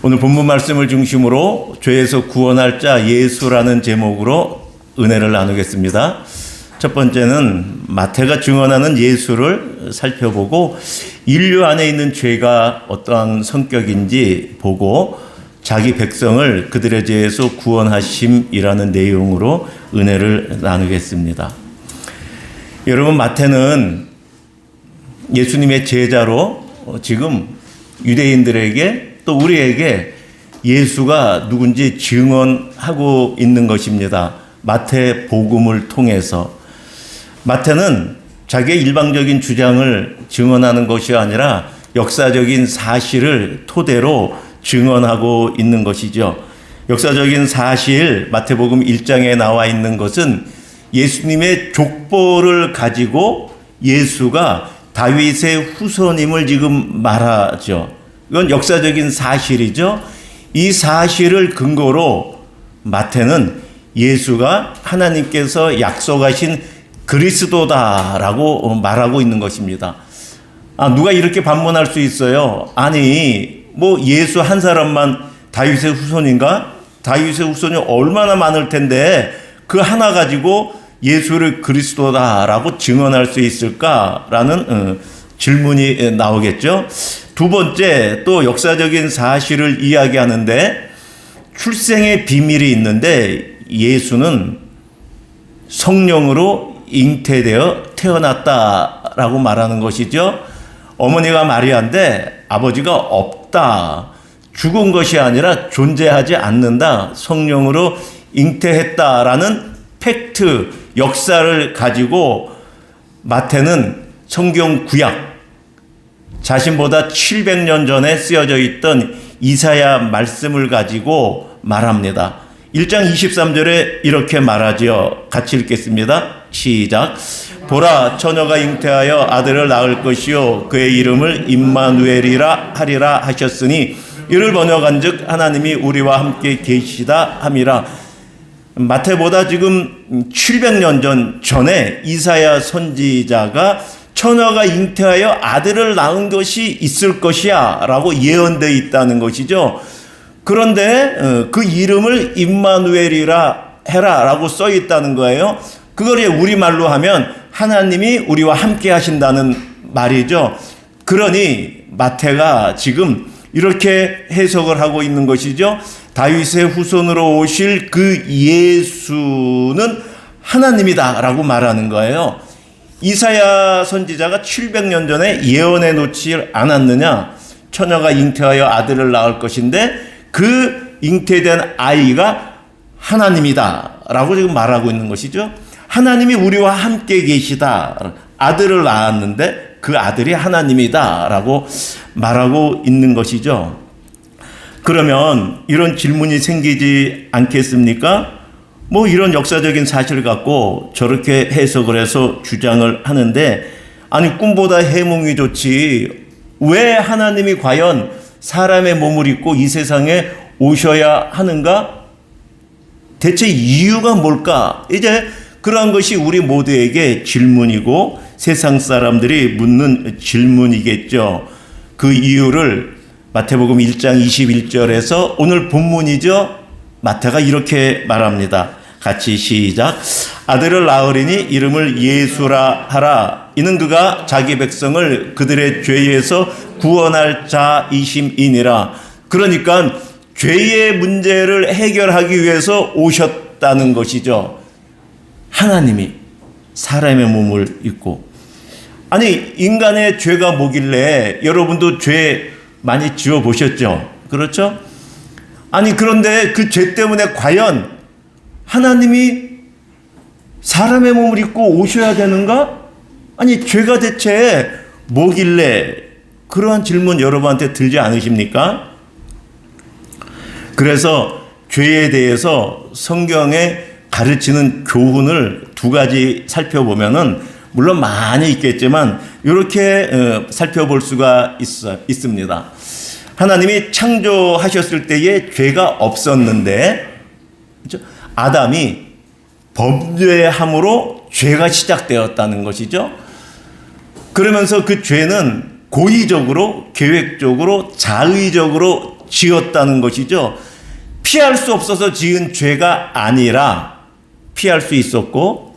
오늘 본문 말씀을 중심으로 죄에서 구원할 자 예수라는 제목으로 은혜를 나누겠습니다. 첫 번째는 마태가 증언하는 예수를 살펴보고 인류 안에 있는 죄가 어떠한 성격인지 보고 자기 백성을 그들의 죄에서 구원하심이라는 내용으로 은혜를 나누겠습니다. 여러분, 마태는 예수님의 제자로 지금 유대인들에게 또 우리에게 예수가 누군지 증언하고 있는 것입니다. 마태 복음을 통해서. 마태는 자기의 일방적인 주장을 증언하는 것이 아니라 역사적인 사실을 토대로 증언하고 있는 것이죠. 역사적인 사실, 마태복음 1장에 나와 있는 것은 예수님의 족보를 가지고 예수가 다윗의 후손임을 지금 말하죠. 이건 역사적인 사실이죠. 이 사실을 근거로 마태는 예수가 하나님께서 약속하신 그리스도다라고 말하고 있는 것입니다. 누가 이렇게 반문할 수 있어요? 아니, 예수 한 사람만 다윗의 후손인가? 다윗의 후손이 얼마나 많을 텐데 그 하나 가지고 예수를 그리스도다라고 증언할 수 있을까라는 질문이 나오겠죠. 두 번째, 또 역사적인 사실을 이야기하는데 출생의 비밀이 있는데 예수는 성령으로 잉태되어 태어났다라고 말하는 것이죠. 어머니가 마리아인데 아버지가 없다. 죽은 것이 아니라 존재하지 않는다. 성령으로 잉태했다라는 팩트, 역사를 가지고 마태는 성경 구약, 자신보다 700년 전에 쓰여져 있던 이사야 말씀을 가지고 말합니다. 1장 23절에 이렇게 말하죠. 같이 읽겠습니다. 시작. 보라, 처녀가 잉태하여 아들을 낳을 것이요 그의 이름을 임마누엘이라 하리라 하셨으니 이를 번역한즉 하나님이 우리와 함께 계시다 함이라. 마태보다 지금 700년 전에 이사야 선지자가 처녀가 잉태하여 아들을 낳은 것이 있을 것이야 라고 예언되어 있다는 것이죠. 그런데 그 이름을 임마누엘이라 해라 라고 써 있다는 거예요. 그걸 우리말로 하면 하나님이 우리와 함께 하신다는 말이죠. 그러니 마태가 지금 이렇게 해석을 하고 있는 것이죠. 다윗의 후손으로 오실 그 예수는 하나님이다 라고 말하는 거예요. 이사야 선지자가 700년 전에 예언해 놓지 않았느냐? 처녀가 잉태하여 아들을 낳을 것인데 그 잉태된 아이가 하나님이다 라고 지금 말하고 있는 것이죠. 하나님이 우리와 함께 계시다. 아들을 낳았는데 그 아들이 하나님이다 라고 말하고 있는 것이죠. 그러면 이런 질문이 생기지 않겠습니까? 이런 역사적인 사실을 갖고 저렇게 해석을 해서 주장을 하는데, 아니, 꿈보다 해몽이 좋지. 왜 하나님이 과연 사람의 몸을 입고 이 세상에 오셔야 하는가? 대체 이유가 뭘까? 이제 그러한 것이 우리 모두에게 질문이고 세상 사람들이 묻는 질문이겠죠. 그 이유를 마태복음 1장 21절에서 오늘 본문이죠. 마태가 이렇게 말합니다. 같이 시작. 아들을 낳으리니 이름을 예수라 하라. 이는 그가 자기 백성을 그들의 죄에서 구원할 자이심이니라. 그러니까 죄의 문제를 해결하기 위해서 오셨다는 것이죠. 하나님이 사람의 몸을 입고. 아니, 인간의 죄가 뭐길래, 여러분도 죄 많이 지어 보셨죠? 그렇죠? 아니, 그런데 그 죄 때문에 과연 하나님이 사람의 몸을 입고 오셔야 되는가? 아니, 죄가 대체 뭐길래? 그러한 질문 여러분한테 들지 않으십니까? 그래서 죄에 대해서 성경에 가르치는 교훈을 두 가지 살펴보면은, 물론 많이 있겠지만 이렇게 살펴볼 수가 있습니다. 하나님이 창조하셨을 때에 죄가 없었는데, 그렇죠? 아담이 범죄함으로 죄가 시작되었다는 것이죠. 그러면서 그 죄는 고의적으로, 계획적으로, 자의적으로 지었다는 것이죠. 피할 수 없어서 지은 죄가 아니라 피할 수 있었고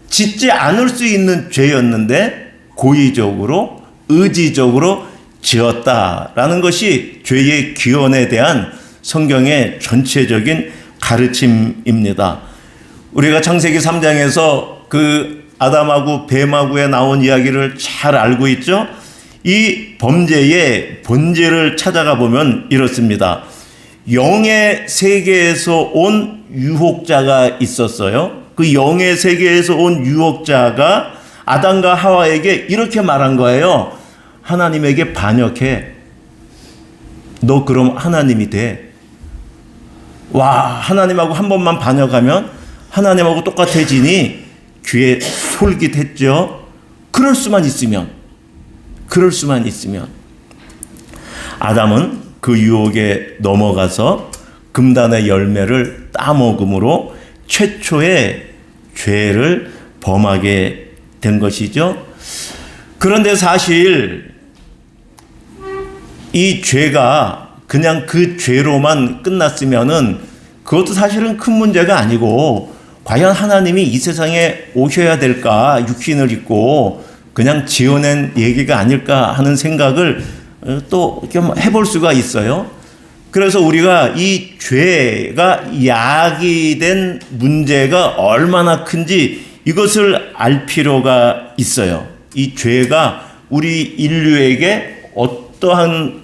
짓지 않을 수 있는 죄였는데 고의적으로 의지적으로 지었다라는 것이 죄의 기원에 대한 성경의 전체적인 가르침입니다. 우리가 창세기 3장에서 그 아담하고 뱀하고에 나온 이야기를 잘 알고 있죠. 이 범죄의 본질을 찾아가 보면 이렇습니다. 영의 세계에서 온 유혹자가 있었어요. 그 영의 세계에서 온 유혹자가 아담과 하와에게 이렇게 말한 거예요. 하나님에게 반역해. 너 그럼 하나님이 돼. 와, 하나님하고 한 번만 반역하면 하나님하고 똑같아지니 귀에 솔깃했죠. 그럴 수만 있으면 아담은 그 유혹에 넘어가서 금단의 열매를 따먹음으로 최초의 죄를 범하게 된 것이죠. 그런데 사실 이 죄가 그냥 그 죄로만 끝났으면은 그것도 사실은 큰 문제가 아니고 과연 하나님이 이 세상에 오셔야 될까? 육신을 입고 그냥 지어낸 얘기가 아닐까 하는 생각을 또 좀 해볼 수가 있어요. 그래서 우리가 이 죄가 야기된 문제가 얼마나 큰지 이것을 알 필요가 있어요. 이 죄가 우리 인류에게 어떠한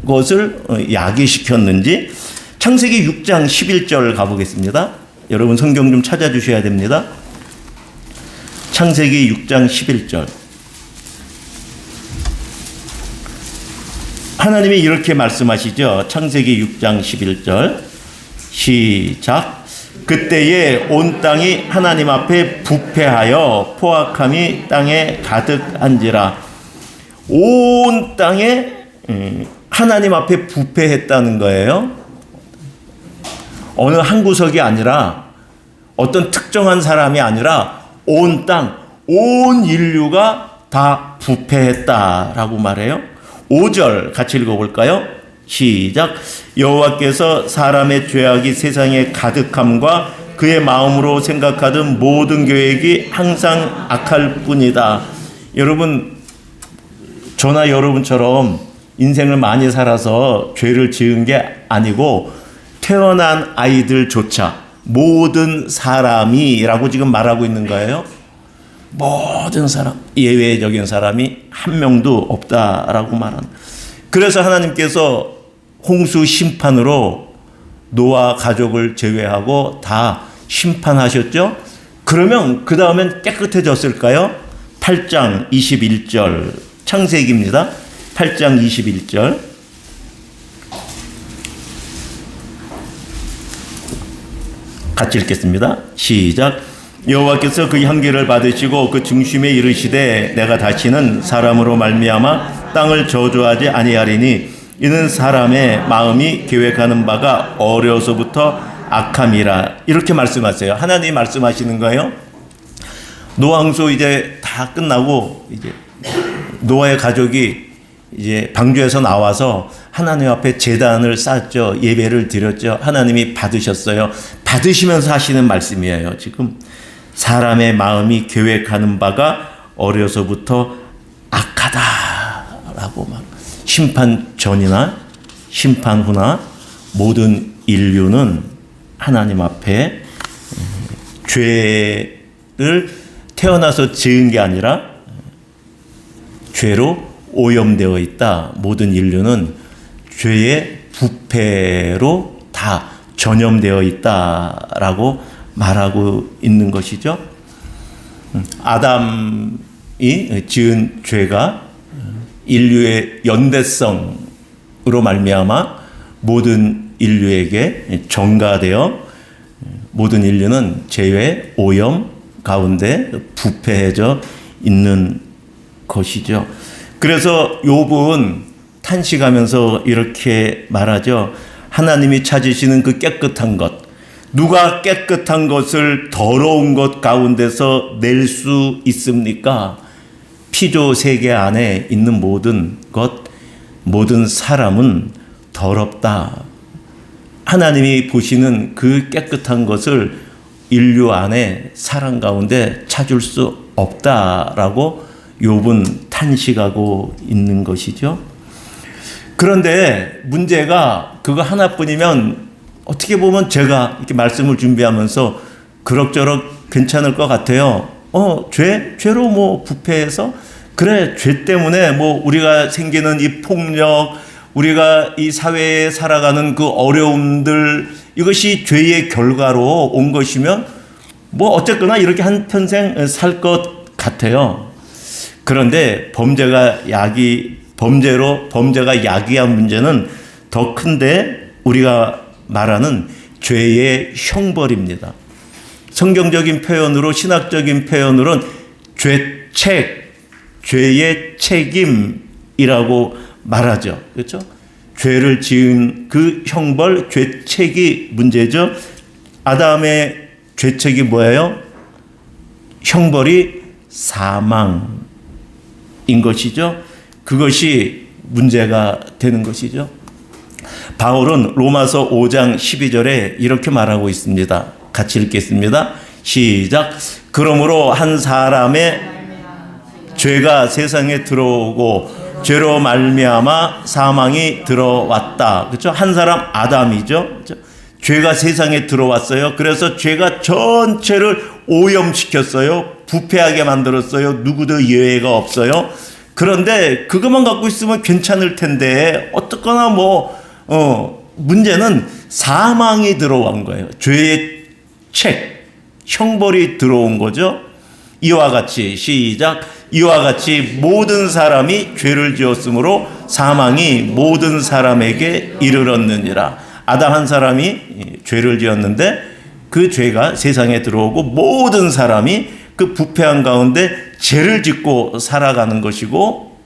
것을 야기시켰는지 창세기 6장 11절 가보겠습니다. 여러분 성경 좀 찾아주셔야 됩니다. 창세기 6장 11절. 하나님이 이렇게 말씀하시죠. 창세기 6장 11절 시작. 그때에 온 땅이 하나님 앞에 부패하여 포악함이 땅에 가득한지라. 온 땅에 하나님 앞에 부패했다는 거예요. 어느 한 구석이 아니라 어떤 특정한 사람이 아니라 온 땅, 온 인류가 다 부패했다라고 말해요. 5절 같이 읽어볼까요? 시작. 여호와께서 사람의 죄악이 세상에 가득함과 그의 마음으로 생각하던 모든 계획이 항상 악할 뿐이다. 여러분, 저나 여러분처럼 인생을 많이 살아서 죄를 지은 게 아니고 태어난 아이들조차 모든 사람이라고 지금 말하고 있는 거예요. 모든 사람, 예외적인 사람이 한 명도 없다라고 말하는. 그래서 하나님께서 홍수 심판으로 노아 가족을 제외하고 다 심판하셨죠. 그러면 그 다음엔 깨끗해졌을까요? 8장 21절 창세기입니다. 8장 21절 같이 읽겠습니다. 시작. 여호와께서 그 향기를 받으시고 그 중심에 이르시되 내가 다시는 사람으로 말미암아 땅을 저주하지 아니하리니 이는 사람의 마음이 계획하는 바가 어려서부터 악함이라. 이렇게 말씀하세요. 하나님이 말씀하시는 거예요. 노아홍수 이제 다 끝나고 이제 노아의 가족이 이제 방주에서 나와서 하나님 앞에 제단을 쌓았죠. 예배를 드렸죠. 하나님이 받으셨어요. 받으시면서 하시는 말씀이에요. 지금 사람의 마음이 계획하는 바가 어려서부터 악하다라고 막 심판 전이나 심판 후나 모든 인류는 하나님 앞에 죄를 태어나서 지은 게 아니라 죄로 오염되어 있다. 모든 인류는 죄의 부패로 다 전염되어 있다라고 말하고 있는 것이죠. 아담이 지은 죄가 인류의 연대성으로 말미암아 모든 인류에게 전가되어 모든 인류는 죄의 오염 가운데 부패해져 있는 것이죠. 그래서 욥은 탄식하면서 이렇게 말하죠. 하나님이 찾으시는 그 깨끗한 것, 누가 깨끗한 것을 더러운 것 가운데서 낼 수 있습니까? 피조 세계 안에 있는 모든 것, 모든 사람은 더럽다. 하나님이 보시는 그 깨끗한 것을 인류 안에 사람 가운데 찾을 수 없다라고 욥은 탄식하고 있는 것이죠. 그런데 문제가 그거 하나뿐이면 어떻게 보면 제가 이렇게 말씀을 준비하면서 그럭저럭 괜찮을 것 같아요. 죄로 뭐 부패해서 그래, 죄 때문에 뭐 우리가 생기는 이 폭력, 우리가 이 사회에 살아가는 그 어려움들, 이것이 죄의 결과로 온 것이면 뭐 어쨌거나 이렇게 한 평생 살 것 같아요. 그런데 범죄가 야기한 문제는 더 큰데 우리가 말하는 죄의 형벌입니다. 성경적인 표현으로, 신학적인 표현으로는 죄의 책임이라고 말하죠. 그렇죠? 죄를 지은 그 형벌, 죄책이 문제죠. 아담의 죄책이 뭐예요? 형벌이 사망인 것이죠. 그것이 문제가 되는 것이죠. 바울은 로마서 5장 12절에 이렇게 말하고 있습니다. 같이 읽겠습니다. 시작. 그러므로 한 사람의 죄가 세상에 들어오고 죄로 말미암아 사망이 들어왔다. 그렇죠? 한 사람 아담이죠. 그렇죠? 죄가 세상에 들어왔어요. 그래서 죄가 전체를 오염시켰어요. 부패하게 만들었어요. 누구도 예외가 없어요. 그런데 그것만 갖고 있으면 괜찮을 텐데 어떻거나 문제는 사망이 들어온 거예요. 죄의 형벌이 들어온 거죠. 이와 같이 시작. 이와 같이 모든 사람이 죄를 지었으므로 사망이 모든 사람에게 이르렀느니라. 아담 한 사람이 죄를 지었는데 그 죄가 세상에 들어오고 모든 사람이 그 부패한 가운데 죄를 짓고 살아가는 것이고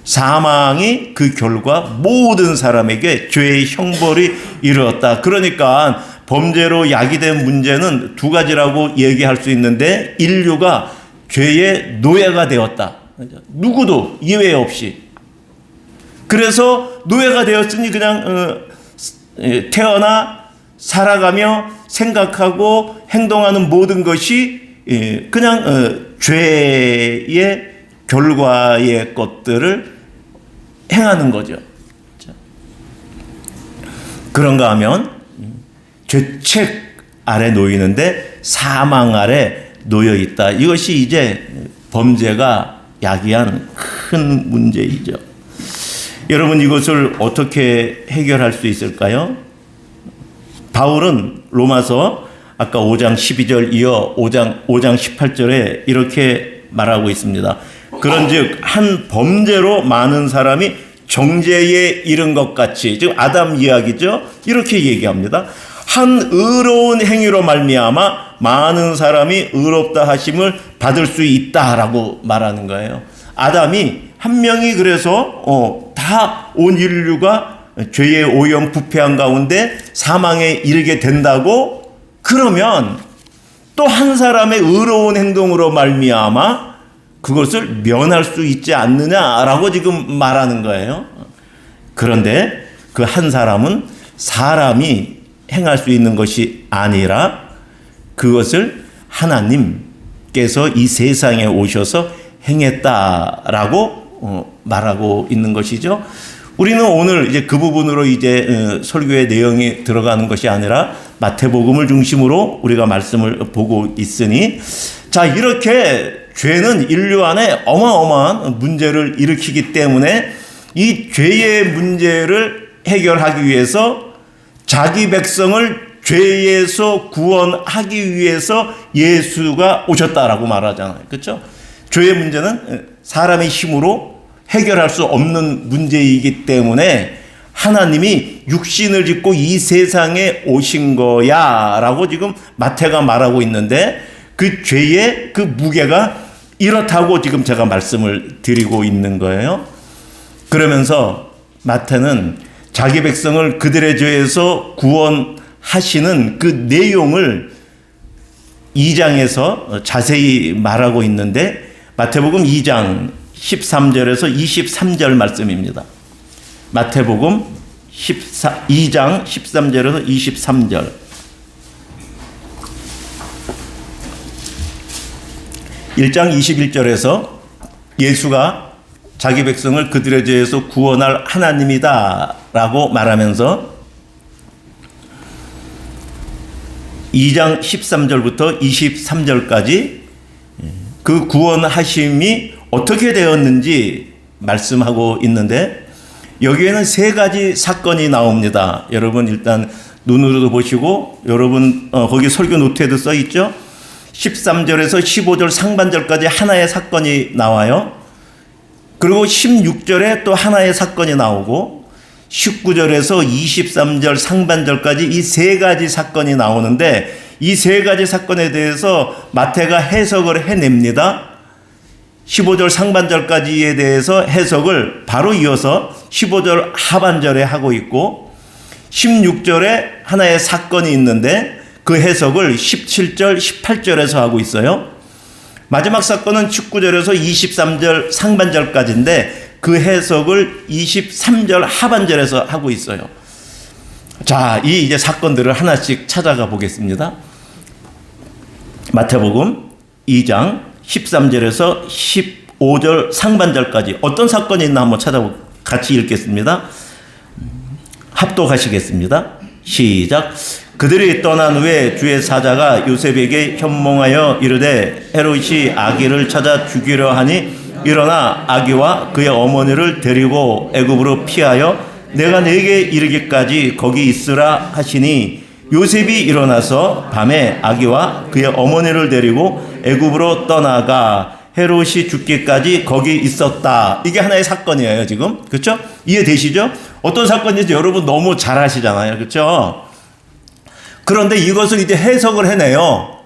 사망이 그 결과 모든 사람에게 죄의 형벌이 이르렀다. 그러니까 범죄로 야기된 문제는 두 가지라고 얘기할 수 있는데 인류가 죄의 노예가 되었다. 누구도 예외 없이. 그래서 노예가 되었으니 그냥 태어나 살아가며 생각하고 행동하는 모든 것이 그냥 죄의 결과의 것들을 행하는 거죠. 그런가 하면 죄책 아래 놓이는데 사망 아래 놓여 있다. 이것이 이제 범죄가 야기한 큰 문제이죠. 여러분, 이것을 어떻게 해결할 수 있을까요? 바울은 로마서 아까 5장 12절 이어 5장 18절에 이렇게 말하고 있습니다. 그런즉 한 범죄로 많은 사람이 정죄에 이른 것 같이, 지금 아담 이야기죠. 이렇게 얘기합니다. 한 의로운 행위로 말미암아 많은 사람이 의롭다 하심을 받을 수 있다라고 말하는 거예요. 아담이 한 명이 그래서 다 온 인류가 죄의 오염 부패한 가운데 사망에 이르게 된다고 그러면 또 한 사람의 의로운 행동으로 말미암아 그것을 면할 수 있지 않느냐라고 지금 말하는 거예요. 그런데 그 한 사람은 사람이 행할 수 있는 것이 아니라 그것을 하나님께서 이 세상에 오셔서 행했다라고 말하고 있는 것이죠. 우리는 오늘 이제 그 부분으로 이제 설교의 내용이 들어가는 것이 아니라 마태복음을 중심으로 우리가 말씀을 보고 있으니, 자, 이렇게 죄는 인류 안에 어마어마한 문제를 일으키기 때문에 이 죄의 문제를 해결하기 위해서 자기 백성을 죄에서 구원하기 위해서 예수가 오셨다라고 말하잖아요. 그렇죠? 죄의 문제는 사람의 힘으로 해결할 수 없는 문제이기 때문에 하나님이 육신을 짓고 이 세상에 오신 거야 라고 지금 마태가 말하고 있는데, 그 죄의 그 무게가 이렇다고 지금 제가 말씀을 드리고 있는 거예요. 그러면서 마태는 자기 백성을 그들의 죄에서 구원하시는 그 내용을 2장에서 자세히 말하고 있는데, 마태복음 2장 13절에서 23절 말씀입니다. 마태복음 2장 13절에서 23절. 1장 21절에서 예수가 자기 백성을 그들의 죄에서 구원할 하나님이다 라고 말하면서 2장 13절부터 23절까지 그 구원하심이 어떻게 되었는지 말씀하고 있는데, 여기에는 세 가지 사건이 나옵니다. 여러분 일단 눈으로도 보시고, 여러분 거기 설교 노트에도 써 있죠. 13절에서 15절 상반절까지 하나의 사건이 나와요. 그리고 16절에 또 하나의 사건이 나오고, 19절에서 23절 상반절까지 이 세 가지 사건이 나오는데, 이 세 가지 사건에 대해서 마태가 해석을 해냅니다. 15절 상반절까지에 대해서 해석을 바로 이어서 15절 하반절에 하고 있고, 16절에 하나의 사건이 있는데 그 해석을 17절, 18절에서 하고 있어요. 마지막 사건은 19절에서 23절 상반절까지인데 그 해석을 23절 하반절에서 하고 있어요. 자, 이 이제 사건들을 하나씩 찾아가 보겠습니다. 마태복음 2장 13절에서 15절 상반절까지 어떤 사건이 있나 한번 같이 읽겠습니다. 합독하시겠습니다. 시작. 그들이 떠난 후에 주의 사자가 요셉에게 현몽하여 이르되 헤롯이 아기를 찾아 죽이려 하니 일어나 아기와 그의 어머니를 데리고 애굽으로 피하여 내가 네게 이르기까지 거기 있으라 하시니, 요셉이 일어나서 밤에 아기와 그의 어머니를 데리고 애굽으로 떠나가 헤롯이 죽기까지 거기 있었다. 이게 하나의 사건이에요, 지금. 그렇죠? 이해되시죠? 어떤 사건인지 여러분 너무 잘 아시잖아요. 그렇죠? 그런데 이것을 이제 해석을 해내요.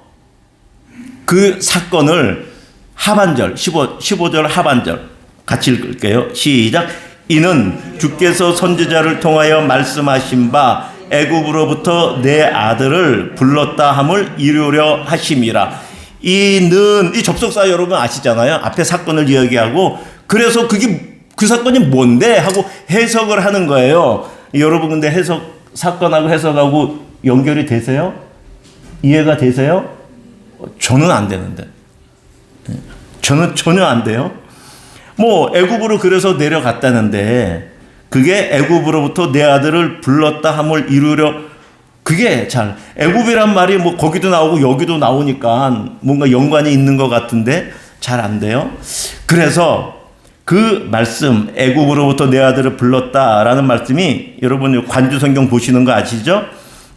그 사건을 하반절, 15절 하반절 같이 읽을게요. 시작. 이는 주께서 선지자를 통하여 말씀하신 바 애굽으로부터 내 아들을 불렀다 함을 이루려 하심이라. 이는 이 접속사 여러분 아시잖아요. 앞에 사건을 이야기하고, 그래서 그 사건이 뭔데 하고 해석을 하는 거예요. 여러분 근데 사건하고 해석하고 연결이 되세요? 이해가 되세요? 저는 안 되는데. 저는 전혀 안 돼요. 뭐 애굽으로 그래서 내려갔다는데 그게 애굽으로부터 내 아들을 불렀다 함을 이루려, 그게 잘 애굽이란 말이 뭐 거기도 나오고 여기도 나오니까 뭔가 연관이 있는 것 같은데 잘 안 돼요. 그래서 그 말씀 애굽으로부터 내 아들을 불렀다라는 말씀이 여러분 관주 성경 보시는 거 아시죠?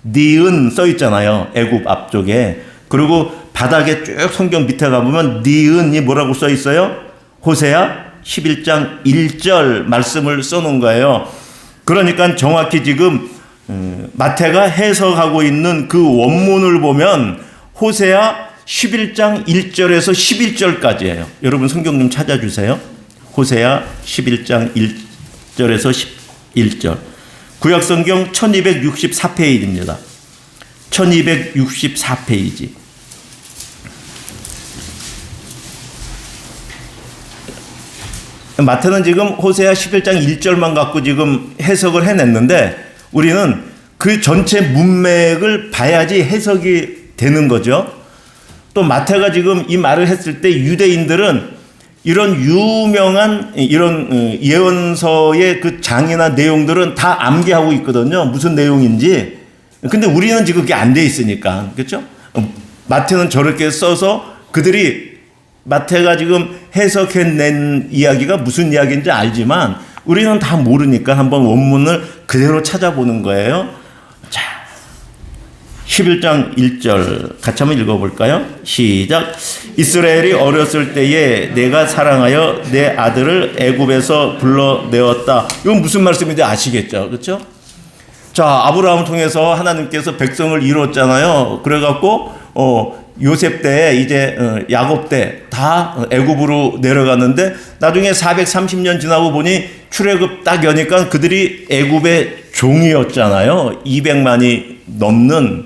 니은 써 있잖아요. 애굽 앞쪽에. 그리고 바닥에 쭉 성경 밑에 가보면 니은이 뭐라고 써 있어요? 호세아 11장 1절 말씀을 써놓은 거예요. 그러니까 정확히 지금 마태가 해석하고 있는 그 원문을 보면 호세아 11장 1절에서 11절까지예요. 여러분 성경 좀 찾아주세요. 호세아 11장 1절에서 11절. 구약성경 1264페이지입니다. 1264페이지. 마태는 지금 호세아 11장 1절만 갖고 지금 해석을 해냈는데 우리는 그 전체 문맥을 봐야지 해석이 되는 거죠. 또 마태가 지금 이 말을 했을 때 유대인들은 이런 유명한 이런 예언서의 그 장이나 내용들은 다 암기하고 있거든요. 무슨 내용인지. 근데 우리는 지금 그게 안 돼 있으니까. 그렇죠? 마태는 저렇게 써서 그들이 마태가 지금 해석해낸 이야기가 무슨 이야기인지 알지만 우리는 다 모르니까 한번 원문을 그대로 찾아보는 거예요. 자, 11장 1절 같이 한번 읽어볼까요? 시작. 이스라엘이 어렸을 때에 내가 사랑하여 내 아들을 애굽에서 불러내었다. 이건 무슨 말씀인지 아시겠죠? 그렇죠? 자, 아브라함을 통해서 하나님께서 백성을 이뤘잖아요. 그래갖고 요셉 때 이제 야곱 때 다 애굽으로 내려갔는데 나중에 430년 지나고 보니 출애굽 딱 여니까 그들이 애굽의 종이었잖아요. 200만이 넘는.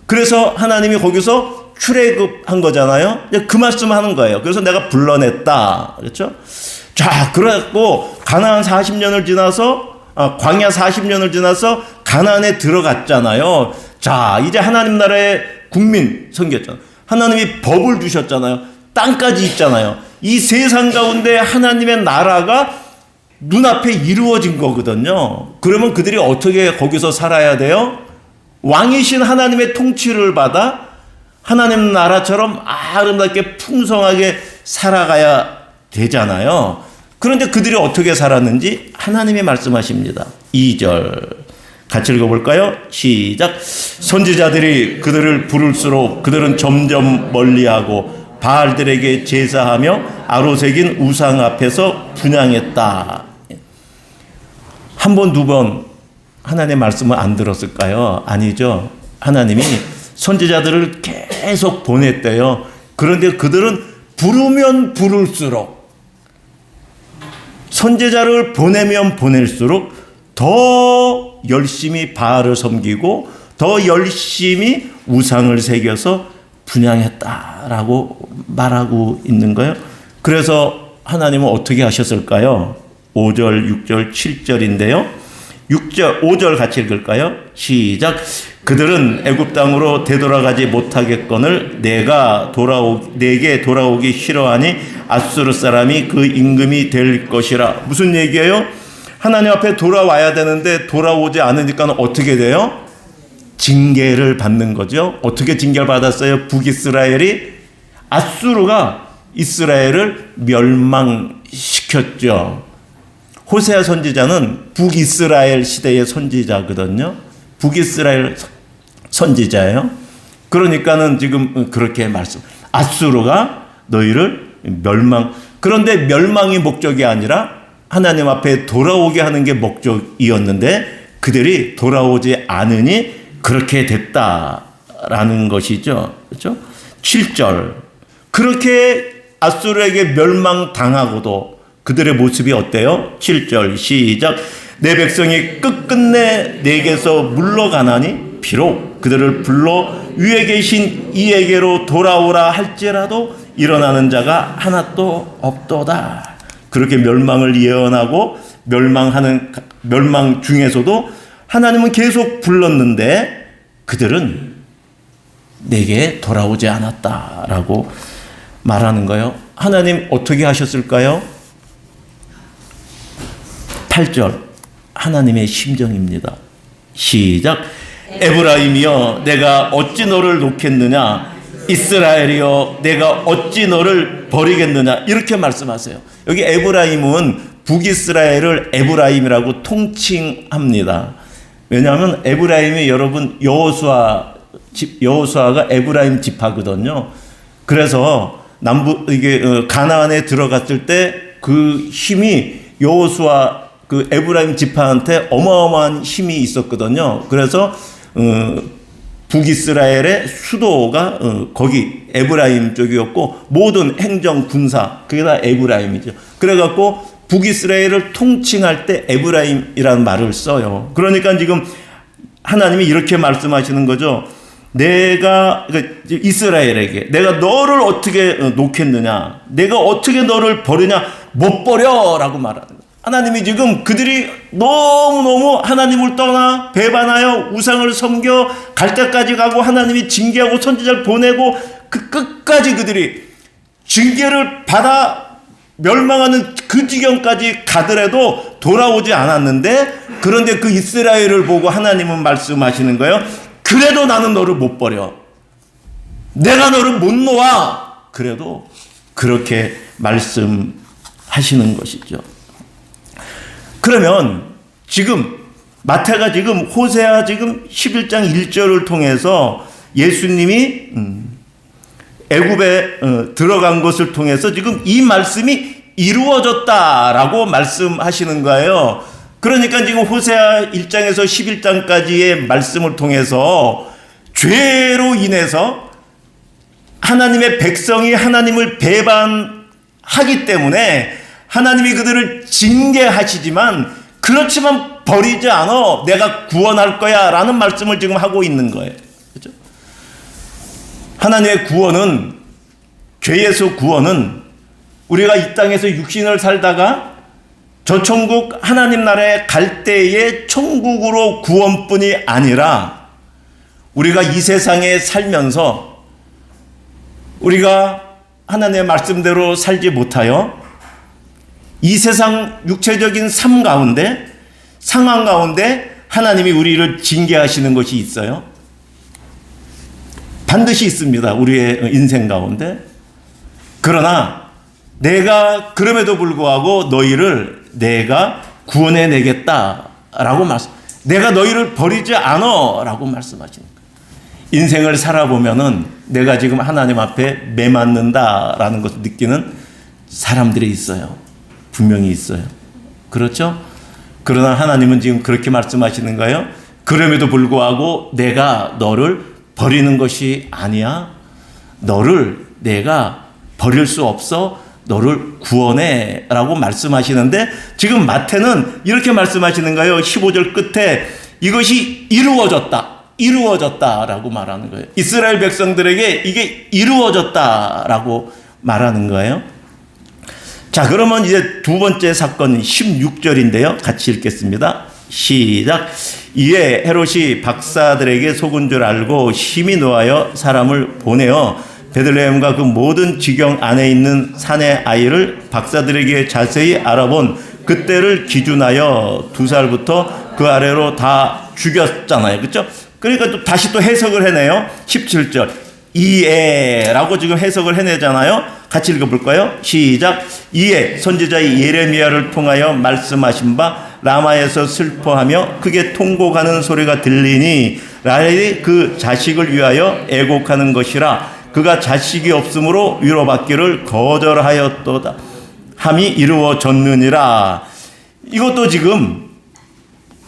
그래서 하나님이 거기서 출애굽한 거잖아요. 그 말씀을 하는 거예요. 그래서 내가 불러냈다. 그렇죠? 자, 그래갖고 가나안 40년을 지나서 광야 40년을 지나서 가나안에 들어갔잖아요. 자, 이제 하나님 나라의 국민 생겼잖아요. 하나님이 법을 주셨잖아요. 땅까지 있잖아요. 이 세상 가운데 하나님의 나라가 눈앞에 이루어진 거거든요. 그러면 그들이 어떻게 거기서 살아야 돼요? 왕이신 하나님의 통치를 받아 하나님 나라처럼 아름답게 풍성하게 살아가야 되잖아요. 그런데 그들이 어떻게 살았는지 하나님이 말씀하십니다. 2절 같이 읽어볼까요? 시작. 선지자들이 그들을 부를수록 그들은 점점 멀리하고 바알들에게 제사하며 아로새긴 우상 앞에서 분향했다. 한 번, 두 번 하나님의 말씀을 안 들었을까요? 아니죠. 하나님이 선지자들을 계속 보냈대요. 그런데 그들은 부르면 부를수록, 선지자를 보내면 보낼수록 더 열심히 바알을 섬기고 더 열심히 우상을 새겨서 분향했다라고 말하고 있는 거예요. 그래서 하나님은 어떻게 하셨을까요? 5절, 6절, 7절인데요. 6절, 5절 같이 읽을까요? 시작. 그들은 애굽 땅으로 되돌아가지 못하겠거늘 내게 돌아오기 싫어하니 아수르 사람이 그 임금이 될 것이라. 무슨 얘기예요? 하나님 앞에 돌아와야 되는데 돌아오지 않으니까 어떻게 돼요? 징계를 받는 거죠. 어떻게 징계를 받았어요? 북이스라엘이 아수르가 이스라엘을 멸망시켰죠. 호세아 선지자는 북이스라엘 시대의 선지자거든요. 북이스라엘 선지자예요. 그러니까는 지금 그렇게 아수르가 너희를 그런데 멸망이 목적이 아니라 하나님 앞에 돌아오게 하는 게 목적이었는데 그들이 돌아오지 않으니 그렇게 됐다라는 것이죠. 그렇죠? 7절. 그렇게 아수르에게 멸망당하고도 그들의 모습이 어때요? 7절 시작. 내 백성이 끝끝내 내게서 물러가나니 비록 그들을 불러 위에 계신 이에게로 돌아오라 할지라도 일어나는 자가 하나도 없도다. 그렇게 멸망을 예언하고 멸망 중에서도 하나님은 계속 불렀는데 그들은 내게 돌아오지 않았다라고 말하는 거예요. 하나님 어떻게 하셨을까요? 8절 하나님의 심정입니다. 시작. 에브라임이여 내가 어찌 너를 놓겠느냐, 이스라엘이여 내가 어찌 너를 버리겠느냐, 이렇게 말씀하세요. 여기 에브라임은 북이스라엘을 에브라임이라고 통칭합니다. 왜냐하면 에브라임이 여러분 여호수아가 에브라임 지파거든요. 그래서 가나안에 들어갔을 때 그 힘이 여호수아 그 에브라임 지파한테 어마어마한 힘이 있었거든요. 그래서 북이스라엘의 수도가 거기 에브라임 쪽이었고 모든 행정 군사 그게 다 에브라임이죠. 그래갖고 북이스라엘을 통칭할 때 에브라임이라는 말을 써요. 그러니까 지금 하나님이 이렇게 말씀하시는 거죠. 내가 이스라엘에게 내가 너를 어떻게 놓겠느냐, 내가 어떻게 너를 버리냐, 못 버려라고 말하는 거예요. 하나님이 지금 그들이 너무너무 하나님을 떠나 배반하여 우상을 섬겨 갈 때까지 가고 하나님이 징계하고 선지자를 보내고 그 끝까지 그들이 징계를 받아 멸망하는 그 지경까지 가더라도 돌아오지 않았는데, 그런데 그 이스라엘을 보고 하나님은 말씀하시는 거예요. 그래도 나는 너를 못 버려. 내가 너를 못 놓아. 그래도 그렇게 말씀하시는 것이죠. 그러면 지금 마태가 지금 호세아 지금 11장 1절을 통해서 예수님이 애굽에 들어간 것을 통해서 지금 이 말씀이 이루어졌다라고 말씀하시는 거예요. 그러니까 지금 호세아 1장에서 11장까지의 말씀을 통해서 죄로 인해서 하나님의 백성이 하나님을 배반하기 때문에 하나님이 그들을 징계하시지만 그렇지만 버리지 않아 내가 구원할 거야 라는 말씀을 지금 하고 있는 거예요. 그렇죠? 하나님의 구원은, 죄에서 구원은 우리가 이 땅에서 육신을 살다가 저 천국 하나님 나라에 갈 때의 천국으로 구원뿐이 아니라 우리가 이 세상에 살면서 우리가 하나님의 말씀대로 살지 못하여 이 세상 육체적인 삶 가운데, 상황 가운데 하나님이 우리를 징계하시는 것이 있어요. 반드시 있습니다. 우리의 인생 가운데. 그러나 내가 그럼에도 불구하고 너희를 내가 구원해 내겠다라고 내가 너희를 버리지 않아라고 말씀하시는 거예요. 인생을 살아보면은 내가 지금 하나님 앞에 매맞는다라는 것을 느끼는 사람들이 있어요. 분명히 있어요. 그렇죠? 그러나 하나님은 지금 그렇게 말씀하시는 거예요. 그럼에도 불구하고 내가 너를 버리는 것이 아니야. 너를 내가 버릴 수 없어. 너를 구원해 라고 말씀하시는데 지금 마태는 이렇게 말씀하시는 거예요. 15절 끝에 이것이 이루어졌다 라고 말하는 거예요. 이스라엘 백성들에게 이게 이루어졌다라고 말하는 거예요. 자, 그러면 이제 두 번째 사건 16절인데요. 같이 읽겠습니다. 시작. 이에 헤롯이 박사들에게 속은 줄 알고 심히 노하여 사람을 보내어 베들레헴과 그 모든 지경 안에 있는 산의 아이를 박사들에게 자세히 알아본 그때를 기준하여 2살부터 그 아래로 다 죽였잖아요. 그렇죠? 그러니까 또 다시 또 해석을 해내요. 17절. 이에라고 지금 해석을 해내잖아요. 같이 읽어볼까요? 시작. 이에 선지자 예레미야를 통하여 말씀하신 바 라마에서 슬퍼하며 크게 통곡하는 소리가 들리니 라헬이 그 자식을 위하여 애곡하는 것이라. 그가 자식이 없으므로 위로받기를 거절하였도다 함이 이루어졌느니라. 이것도 지금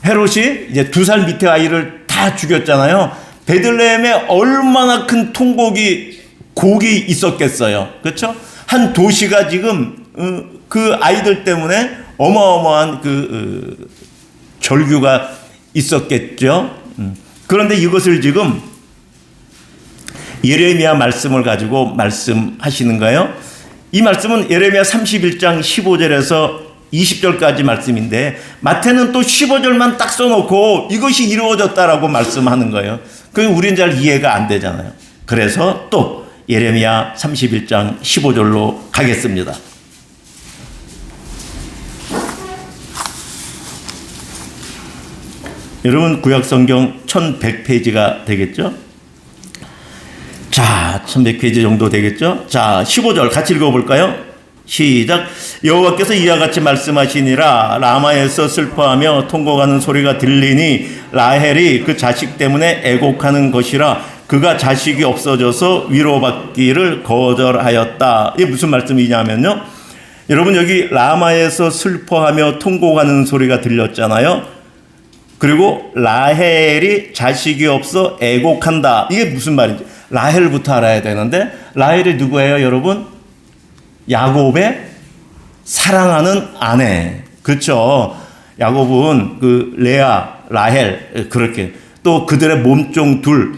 헤롯이 이제 2살 밑에 아이를 다 죽였잖아요. 베들레헴에 얼마나 큰 곡이 있었겠어요. 그렇죠? 한 도시가 지금 그 아이들 때문에 어마어마한 절규가 있었겠죠. 그런데 이것을 지금 예레미야 말씀을 가지고 말씀하시는 거예요. 이 말씀은 예레미야 31장 15절에서 20절까지 말씀인데 마태는 또 15절만 딱 써놓고 이것이 이루어졌다라고 말씀하는 거예요. 그게 우리는 잘 이해가 안 되잖아요. 그래서 또 예레미야 31장 15절로 가겠습니다. 여러분 구약성경 1100페이지가 되겠죠? 자, 1100페이지 정도 되겠죠? 자, 15절 같이 읽어볼까요? 시작. 여호와께서 이와 같이 말씀하시니라. 라마에서 슬퍼하며 통곡하는 소리가 들리니 라헬이 그 자식 때문에 애곡하는 것이라. 그가 자식이 없어져서 위로받기를 거절하였다. 이게 무슨 말씀이냐면요. 여러분 여기 라마에서 슬퍼하며 통곡하는 소리가 들렸잖아요. 그리고 라헬이 자식이 없어 애곡한다. 이게 무슨 말인지. 라헬부터 알아야 되는데 라헬이 누구예요, 여러분? 야곱의 사랑하는 아내. 그렇죠? 야곱은 그 레아, 라헬 그렇게 또 그들의 몸종 둘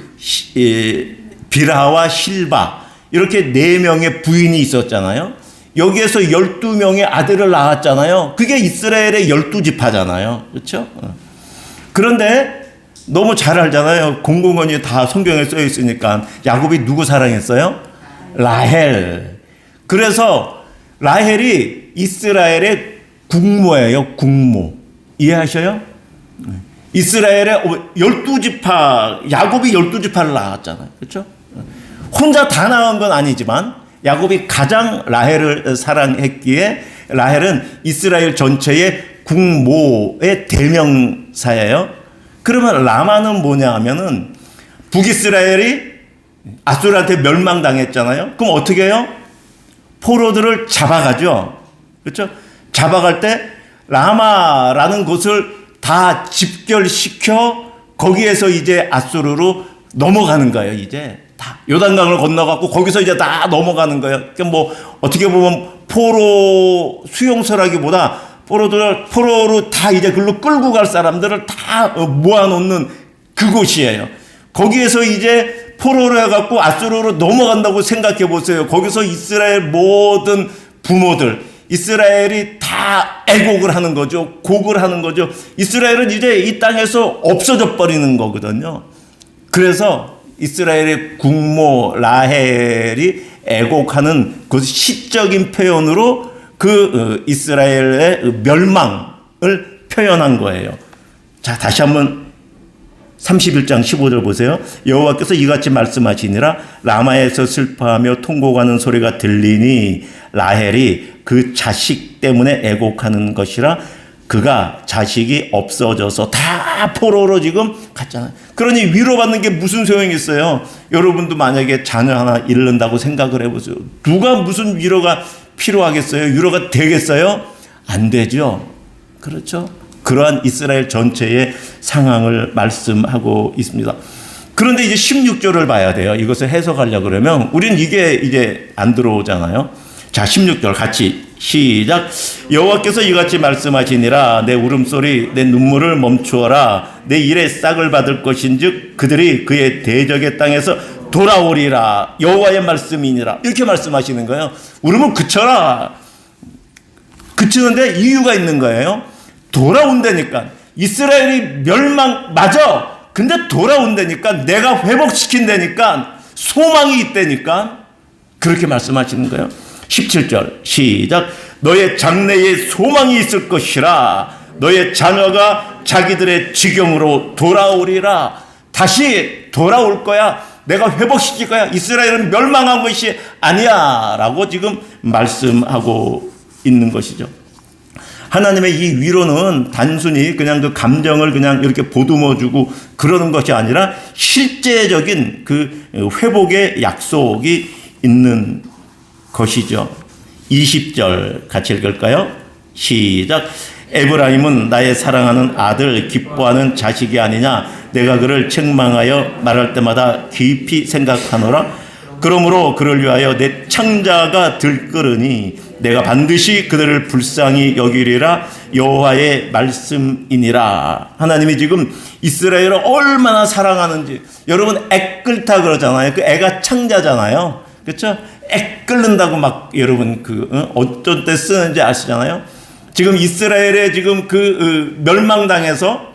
빌하와 실바 이렇게 4명의 부인이 있었잖아요. 여기에서 12명의 아들을 낳았잖아요. 그게 이스라엘의 12지파잖아요. 그렇죠? 그런데 너무 잘 알잖아요. 공공원이 다 성경에 써 있으니까. 야곱이 누구 사랑했어요? 라헬. 그래서 라헬이 이스라엘의 국모예요. 국모. 이해하셔요? 이스라엘의 12지파, 야곱이 12지파를 낳았잖아요. 그렇죠? 혼자 다 낳은 건 아니지만 야곱이 가장 라헬을 사랑했기에 라헬은 이스라엘 전체의 국모의 대명사예요. 그러면 라마는 뭐냐 하면은 북이스라엘이 아수르한테 멸망당했잖아요. 그럼 어떻게 해요? 포로들을 잡아가죠. 그렇죠? 잡아갈 때 라마라는 곳을 다 집결시켜 거기에서 이제 아수르로 넘어가는 거예요. 이제 다 요단강을 건너갖고 거기서 이제 다 넘어가는 거예요. 그러니까 뭐 어떻게 보면 포로 수용소라기보다 포로로 다 이제 글로 끌고 갈 사람들을 다 모아놓는 그곳이에요. 거기에서 이제 포로로 해갖고 아수르로 넘어간다고 생각해 보세요. 거기서 이스라엘 모든 부모들, 이스라엘이 다 애곡을 하는 거죠. 곡을 하는 거죠. 이스라엘은 이제 이 땅에서 없어져 버리는 거거든요. 그래서 이스라엘의 국모 라헬이 애곡하는 그 시적인 표현으로 그 이스라엘의 멸망을 표현한 거예요. 자, 다시 한번 31장 15절 보세요. 여호와께서 이같이 말씀하시니라. 라마에서 슬퍼하며 통곡하는 소리가 들리니 라헬이 그 자식 때문에 애곡하는 것이라. 그가 자식이 없어져서 다 포로로 지금 갔잖아요. 그러니 위로받는 게 무슨 소용이 있어요? 여러분도 만약에 자녀 하나 잃는다고 생각을 해보세요. 누가 무슨 위로가 필요하겠어요? 위로가 되겠어요? 안 되죠. 그렇죠? 그러한 이스라엘 전체의 상황을 말씀하고 있습니다. 그런데 이제 16절을 봐야 돼요. 이것을 해석하려고 그러면 우리는 이게 이제 안 들어오잖아요. 자, 16절 같이 시작. 여호와께서 이같이 말씀하시니라. 내 울음소리 내 눈물을 멈추어라. 내 일의 싹을 받을 것인즉 그들이 그의 대적의 땅에서 돌아오리라. 여호와의 말씀이니라. 이렇게 말씀하시는 거예요. 울음을 그쳐라. 그치는데 이유가 있는 거예요. 돌아온다니까. 이스라엘이 멸망 맞아. 근데 돌아온다니까. 내가 회복시킨다니까. 소망이 있다니까. 그렇게 말씀하시는 거예요. 17절 시작. 너의 장래에 소망이 있을 것이라. 너의 자녀가 자기들의 지경으로 돌아오리라. 다시 돌아올 거야. 내가 회복시킬 거야. 이스라엘은 멸망한 것이 아니야 라고 지금 말씀하고 있는 것이죠. 하나님의 이 위로는 단순히 그냥 그 감정을 그냥 이렇게 보듬어주고 그러는 것이 아니라 실제적인 그 회복의 약속이 있는 것이죠. 20절 같이 읽을까요? 시작. 에브라임은 나의 사랑하는 아들 기뻐하는 자식이 아니냐. 내가 그를 책망하여 말할 때마다 깊이 생각하노라. 그러므로 그를 위하여 내 창자가 들끓으니 내가 반드시 그들을 불쌍히 여기리라. 여호와의 말씀이니라. 하나님이 지금 이스라엘을 얼마나 사랑하는지. 여러분 애 끓다 그러잖아요. 그 애가 창자잖아요. 그렇죠? 애 끓는다고 막 여러분 어떤 때 쓰는지 아시잖아요. 지금 이스라엘의 지금 멸망당해서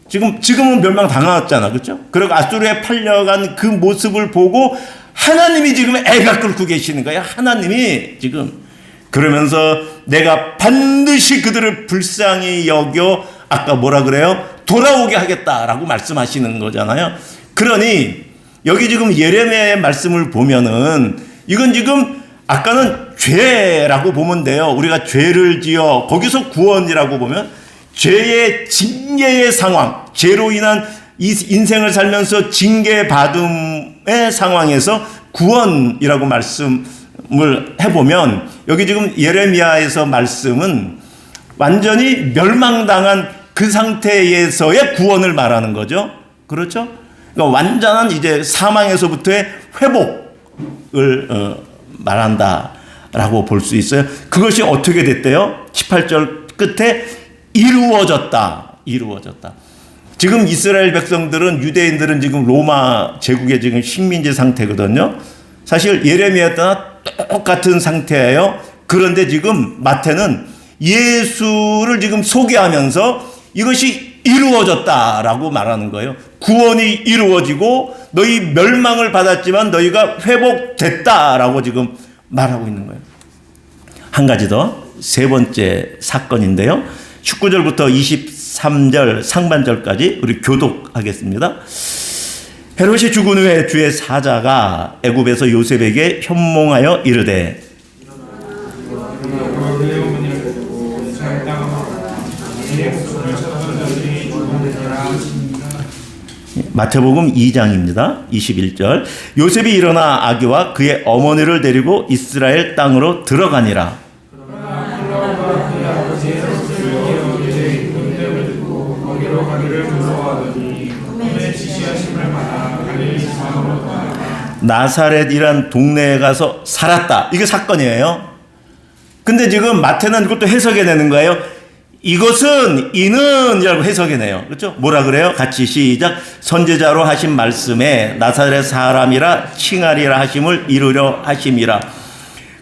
지금은 멸망당했잖아. 그렇죠? 그리고 아수르에 팔려간 그 모습을 보고 하나님이 지금 애가 끓고 계시는 거예요. 하나님이 지금 그러면서 내가 반드시 그들을 불쌍히 여겨 아까 뭐라 그래요? 돌아오게 하겠다라고 말씀하시는 거잖아요. 그러니 여기 지금 예레미야의 말씀을 보면은 이건 지금 아까는 죄라고 보면 돼요. 우리가 죄를 지어 거기서 구원이라고 보면 죄의 징계의 상황, 죄로 인한 이 인생을 살면서 징계받음의 상황에서 구원이라고 말씀을 해보면 여기 지금 예레미야에서 말씀은 완전히 멸망당한 그 상태에서의 구원을 말하는 거죠. 그렇죠? 그러니까 완전한 이제 사망에서부터의 회복을 말한다라고 볼 수 있어요. 그것이 어떻게 됐대요? 18절 끝에 이루어졌다. 지금 이스라엘 백성들은 유대인들은 지금 로마 제국의 지금 식민지 상태거든요. 사실 예레미야 때나 똑같은 상태예요. 그런데 지금 마태는 예수를 지금 소개하면서 이것이 이루어졌다라고 말하는 거예요. 구원이 이루어지고 너희 멸망을 받았지만 너희가 회복됐다라고 지금 말하고 있는 거예요. 한 가지 더, 세 번째 사건인데요. 19절부터 23절 상반절까지 우리 교독하겠습니다. 헤롯이 죽은 후에 주의 사자가 애굽에서 요셉에게 현몽하여 이르되 마태복음 2장입니다. 21절. 요셉이 일어나 아기와 그의 어머니를 데리고 이스라엘 땅으로 들어가니라. 나사렛이란 동네에 가서 살았다. 이게 사건이에요. 근데 지금 마태는 그것도 해석해내는 거예요. 이것은 이는이라고 해석해내요. 그렇죠? 뭐라 그래요? 같이 시작. 선지자로 하신 말씀에 나사렛 사람이라 칭하리라 하심을 이루려 하심이라.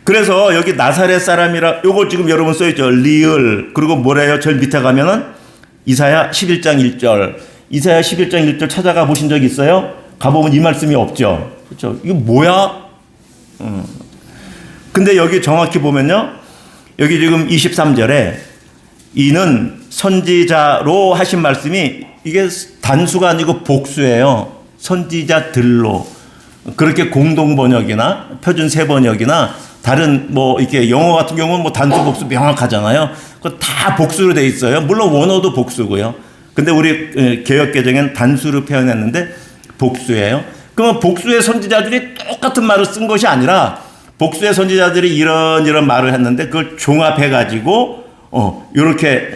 그래서 여기 나사렛 사람이라 요거 지금 여러분 써있죠. 리을. 그리고 뭐래요? 절 밑에 가면은 이사야 11장 1절. 이사야 11장 1절 찾아가 보신 적 있어요? 가보면 이 말씀이 없죠. 그렇죠? 이거 뭐야? 근데 여기 정확히 보면요. 여기 지금 23절에 이는 선지자로 하신 말씀이 이게 단수가 아니고 복수예요. 선지자들로. 그렇게 공동 번역이나 표준 세 번역이나 다른 뭐 이렇게 영어 같은 경우는 뭐 단수 복수 명확하잖아요. 그거 다 복수로 돼 있어요. 물론 원어도 복수고요. 근데 우리 개역 개정엔 단수로 표현했는데 복수예요. 그러면 복수의 선지자들이 똑같은 말을 쓴 것이 아니라 복수의 선지자들이 이런 말을 했는데 그걸 종합해 가지고 이렇게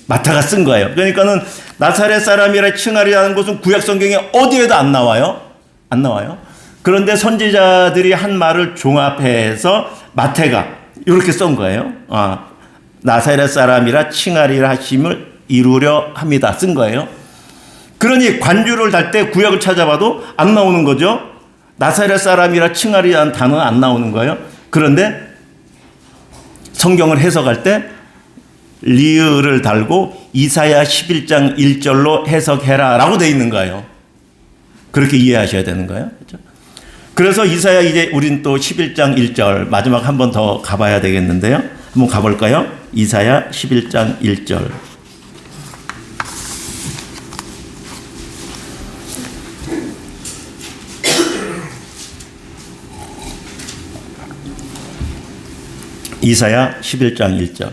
마태가 쓴 거예요. 그러니까는 나사렛 사람이라 칭하리라는 것은 구약 성경에 어디에도 안 나와요. 안 나와요. 그런데 선지자들이 한 말을 종합해서 마태가 이렇게 쓴 거예요. 나사렛 사람이라 칭하리라 하심을 이루려 합니다. 쓴 거예요. 그러니 관주를 달 때 구약을 찾아봐도 안 나오는 거죠. 나사렛 사람이라 칭하리라는 단어는 안 나오는 거예요. 그런데 성경을 해석할 때 리을을 달고 이사야 11장 1절로 해석해라 라고 돼 있는 거예요. 그렇게 이해하셔야 되는 거예요. 그렇죠? 그래서 이사야 이제 우린 또 11장 1절 마지막 한 번 더 가봐야 되겠는데요. 한번 가볼까요? 이사야 11장 1절. 이사야 11장 1절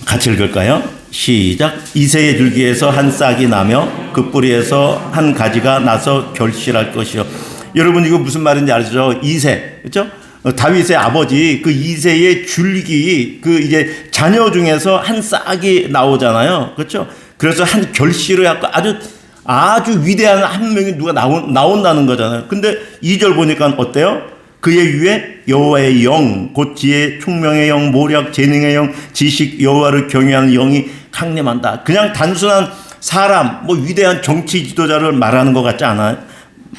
같이 읽을까요? 시작. 이새의 줄기에서 한 싹이 나며 그 뿌리에서 한 가지가 나서 결실할 것이요. 여러분 이거 무슨 말인지 알죠? 이새, 그렇죠? 다윗의 아버지 그 이새의 줄기 그 이제 자녀 중에서 한 싹이 나오잖아요, 그렇죠? 그래서 한 결실을 갖고 아주 위대한 한 명이 누가 나온다는 거잖아요. 근데 2절 보니까 어때요? 그의 위에 여호와의 영, 곧 지혜, 총명의 영, 모략, 재능의 영, 지식, 여호와를 경외하는 영이 강림한다. 그냥 단순한 사람, 뭐 위대한 정치 지도자를 말하는 것 같지 않아요?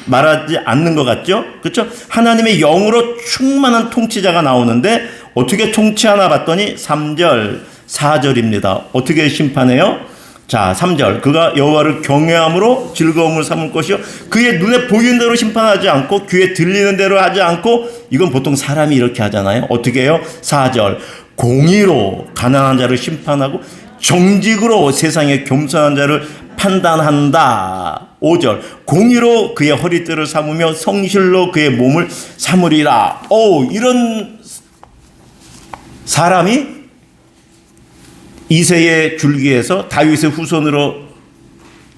말하지 않는 것 같죠? 그렇죠? 하나님의 영으로 충만한 통치자가 나오는데 어떻게 통치하나 봤더니 3절, 4절입니다. 어떻게 심판해요? 자, 3절. 그가 여호와를 경외함으로 즐거움을 삼을 것이요. 그의 눈에 보이는 대로 심판하지 않고 귀에 들리는 대로 하지 않고 이건 보통 사람이 이렇게 하잖아요. 어떻게 해요? 4절. 공의로 가난한 자를 심판하고 정직으로 세상의 겸손한 자를 판단한다. 5절. 공의로 그의 허리띠를 삼으며 성실로 그의 몸을 삼으리라. 이런 사람이 이새의 줄기에서 다윗의 후손으로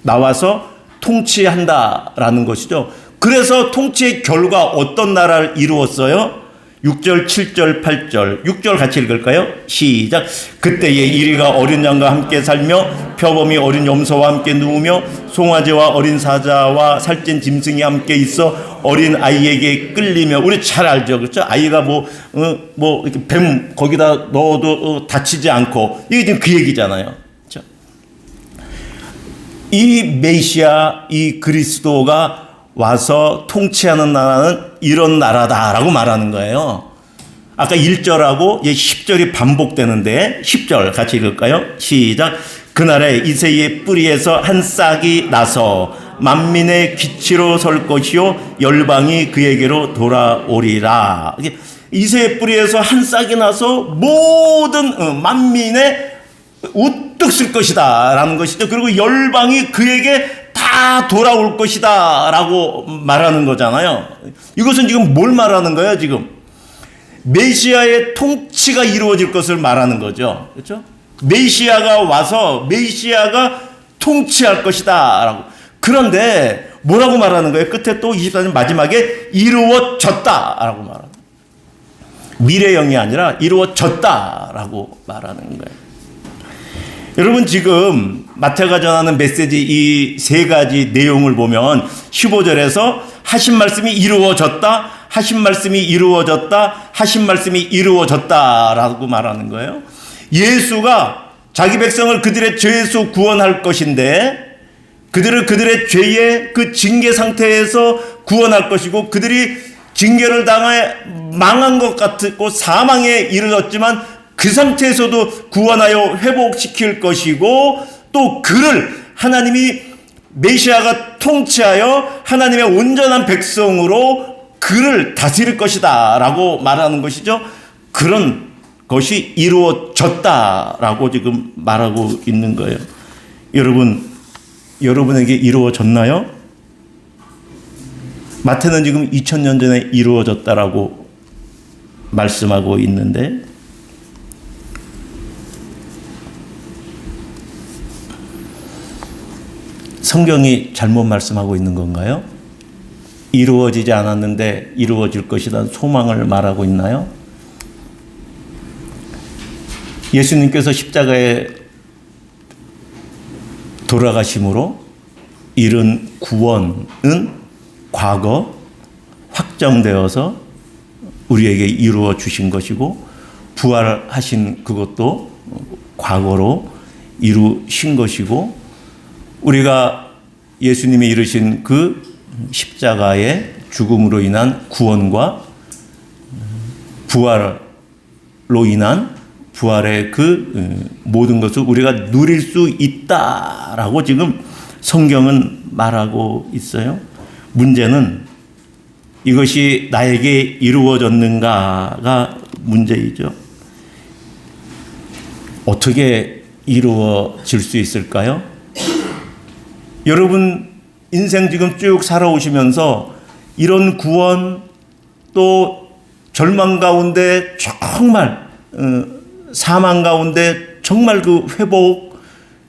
나와서 통치한다라는 것이죠. 그래서 통치의 결과 어떤 나라를 이루었어요? 6절, 7절, 8절. 6절 같이 읽을까요? 시작. 그때에 이리가 어린 양과 함께 살며 표범이 어린 염소와 함께 누우며 송아지와 어린 사자와 살찐 짐승이 함께 있어 어린 아이에게 끌리며. 우리 잘 알죠, 그렇죠? 아이가 이렇게 뱀 거기다 넣어도 다치지 않고, 이게 지금 그 얘기잖아요. 그렇죠? 이 메시아, 이 그리스도가 와서 통치하는 나라는 이런 나라다라고 말하는 거예요. 아까 1절하고 10절이 반복되는데 10절 같이 읽을까요? 시작. 그날에 이새의 뿌리에서 한 싹이 나서 만민의 기치로 설 것이요 열방이 그에게로 돌아오리라. 이새의 뿌리에서 한 싹이 나서 모든 만민의 우뚝 쓸 것이다 라는 것이죠. 그리고 열방이 그에게 다 돌아올 것이다 라고 말하는 거잖아요. 이것은 지금 뭘 말하는 거예요? 지금 메시아의 통치가 이루어질 것을 말하는 거죠. 그렇죠? 메시아가 와서 메시아가 통치할 것이다 라고. 그런데 뭐라고 말하는 거예요? 끝에 또 24절 마지막에 이루어졌다 라고 말하는 거예요. 미래형이 아니라 이루어졌다 라고 말하는 거예요. 여러분 지금 마태가 전하는 메시지 이 세 가지 내용을 보면 15절에서 하신 말씀이 이루어졌다, 하신 말씀이 이루어졌다, 하신 말씀이 이루어졌다라고 말하는 거예요. 예수가 자기 백성을 그들의 죄에서 구원할 것인데 그들을 그들의 죄의 그 징계 상태에서 구원할 것이고 그들이 징계를 당해 망한 것 같고 사망에 이르렀지만 그 상태에서도 구원하여 회복시킬 것이고, 또 그를 하나님이 메시아가 통치하여 하나님의 온전한 백성으로 그를 다스릴 것이다 라고 말하는 것이죠. 그런 것이 이루어졌다라고 지금 말하고 있는 거예요. 여러분에게 이루어졌나요? 마태는 지금 2000년 전에 이루어졌다라고 말씀하고 있는데, 성경이 잘못 말씀하고 있는 건가요? 이루어지지 않았는데 이루어질 것이라는 소망을 말하고 있나요? 예수님께서 십자가에 돌아가심으로 이룬 구원은 과거 확정되어서 우리에게 이루어 주신 것이고, 부활하신 그것도 과거로 이루신 것이고, 우리가 예수님이 이루신 그 십자가의 죽음으로 인한 구원과 부활로 인한 부활의 그 모든 것을 우리가 누릴 수 있다라고 지금 성경은 말하고 있어요. 문제는 이것이 나에게 이루어졌는가가 문제이죠. 어떻게 이루어질 수 있을까요? 여러분 인생 지금 쭉 살아오시면서 이런 구원, 또 절망 가운데 정말 사망 가운데 정말 그 회복,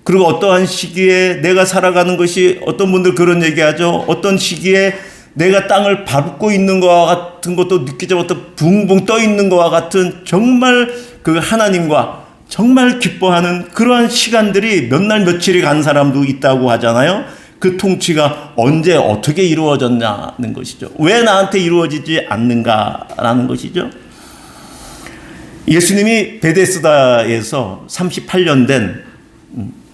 그리고 어떠한 시기에 내가 살아가는 것이, 어떤 분들 그런 얘기하죠. 어떤 시기에 내가 땅을 밟고 있는 것과 같은 것도 느끼지 못하고 붕붕 떠 있는 것과 같은 정말 그 하나님과 정말 기뻐하는 그러한 시간들이 몇 날 며칠이 간 사람도 있다고 하잖아요. 그 통치가 언제 어떻게 이루어졌냐는 것이죠. 왜 나한테 이루어지지 않는가라는 것이죠. 예수님이 베데스다에서 38년 된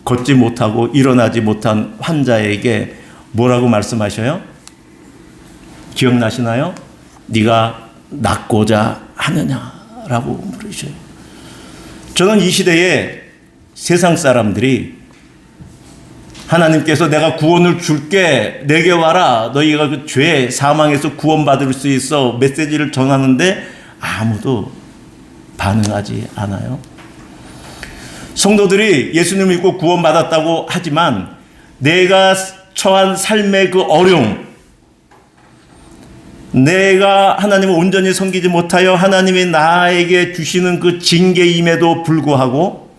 걷지 못하고 일어나지 못한 환자에게 뭐라고 말씀하셔요? 기억나시나요? 네가 낫고자 하느냐라고 물으셔요. 저는 이 시대에 세상 사람들이 하나님께서 내가 구원을 줄게, 내게 와라, 너희가 그 죄 사망에서 구원받을 수 있어 메시지를 전하는데 아무도 반응하지 않아요. 성도들이 예수님을 믿고 구원받았다고 하지만 내가 처한 삶의 그 어려움, 내가 하나님을 온전히 섬기지 못하여 하나님이 나에게 주시는 그 징계임에도 불구하고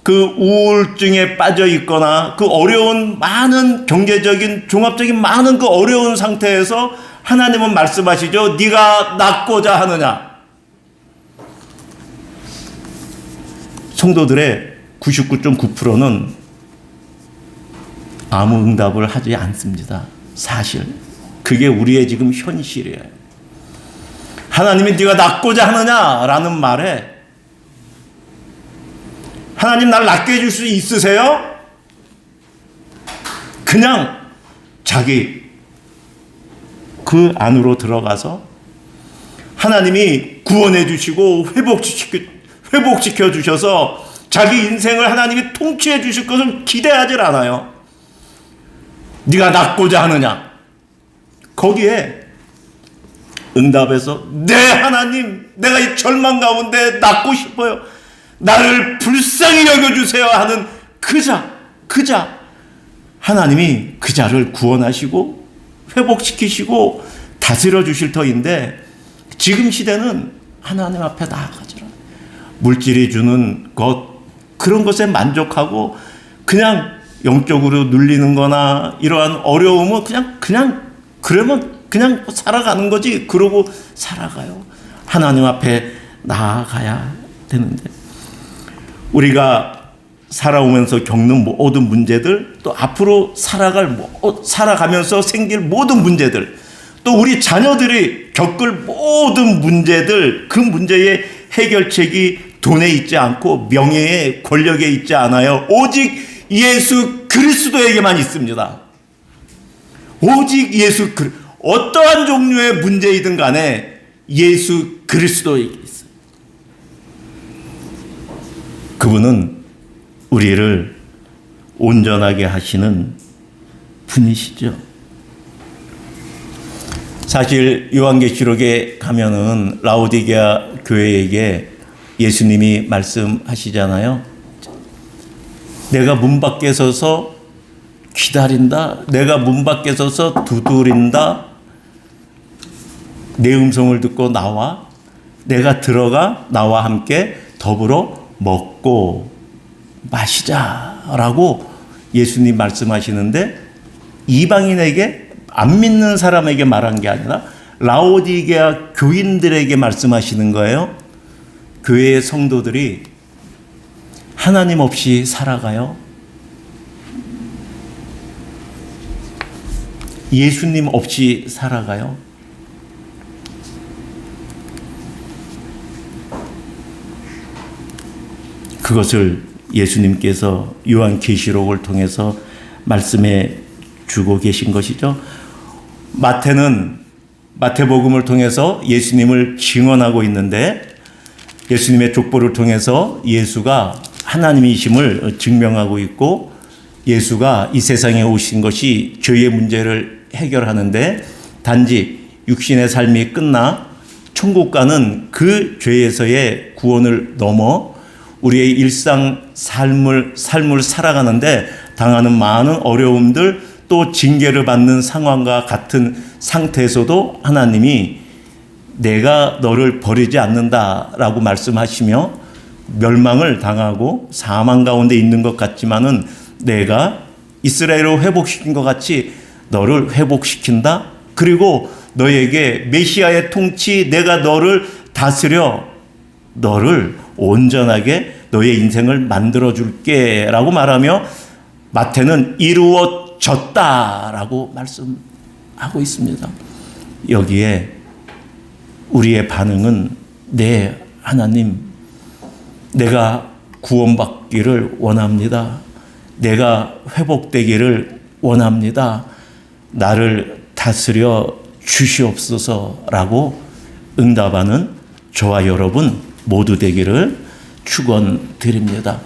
그 우울증에 빠져 있거나 그 어려운 많은 경제적인 종합적인 많은 그 어려운 상태에서 하나님은 말씀하시죠. 네가 낫고자 하느냐. 성도들의 99.9%는 아무 응답을 하지 않습니다. 사실 그게 우리의 지금 현실이에요. 하나님이 네가 낫고자 하느냐라는 말에 하나님 날 낫게 해줄 수 있으세요? 그냥 자기 그 안으로 들어가서 하나님이 구원해 주시고 회복시켜 주셔서 자기 인생을 하나님이 통치해 주실 것을 기대하질 않아요. 네가 낫고자 하느냐? 거기에 응답해서 네 하나님, 내가 이 절망 가운데 낫고 싶어요. 나를 불쌍히 여겨주세요 하는 그자 하나님이 그 자를 구원하시고 회복시키시고 다스려 주실 터인데, 지금 시대는 하나님 앞에 나아가죠. 물질이 주는 것, 그런 것에 만족하고 그냥 영적으로 눌리는 거나 이러한 어려움은 그러면 그냥 살아가는 거지. 그러고 살아가요. 하나님 앞에 나아가야 되는데, 우리가 살아오면서 겪는 모든 문제들, 또 앞으로 살아가면서 생길 모든 문제들, 또 우리 자녀들이 겪을 모든 문제들, 그 문제의 해결책이 돈에 있지 않고 명예에, 권력에 있지 않아요. 오직 예수 그리스도에게만 있습니다. 오직 어떠한 종류의 문제이든 간에 예수 그리스도에게 있어요. 그분은 우리를 온전하게 하시는 분이시죠. 사실 요한계시록에 가면은 라오디게아 교회에게 예수님이 말씀하시잖아요. 내가 문 밖에 서서 기다린다. 내가 문 밖에 서서 두드린다. 내 음성을 듣고 나와. 내가 들어가 나와 함께 더불어 먹고 마시자라고 예수님 말씀하시는데, 이방인에게, 안 믿는 사람에게 말한 게 아니라 라오디게아 교인들에게 말씀하시는 거예요. 교회의 성도들이 하나님 없이 살아가요? 예수님 없이 살아가요? 그것을 예수님께서 요한계시록을 통해서 말씀해 주고 계신 것이죠. 마태는 마태복음을 통해서 예수님을 증언하고 있는데, 예수님의 족보를 통해서 예수가 하나님이심을 증명하고 있고, 예수가 이 세상에 오신 것이 죄의 문제를 해결하는데, 단지 육신의 삶이 끝나 천국 가는 그 죄에서의 구원을 넘어 우리의 일상 삶을 살아가는데 당하는 많은 어려움들, 또 징계를 받는 상황과 같은 상태에서도 하나님이 내가 너를 버리지 않는다라고 말씀하시며, 멸망을 당하고 사망 가운데 있는 것 같지만은 내가 이스라엘을 회복시킨 것 같이 너를 회복시킨다. 그리고 너에게 메시아의 통치, 내가 너를 다스려 너를 온전하게 너의 인생을 만들어줄게 라고 말하며, 마태는 이루어졌다라고 말씀하고 있습니다. 여기에 우리의 반응은, 네 하나님, 내가 구원받기를 원합니다. 내가 회복되기를 원합니다. 나를 다스려 주시옵소서라고 응답하는 저와 여러분 모두 되기를 축원드립니다.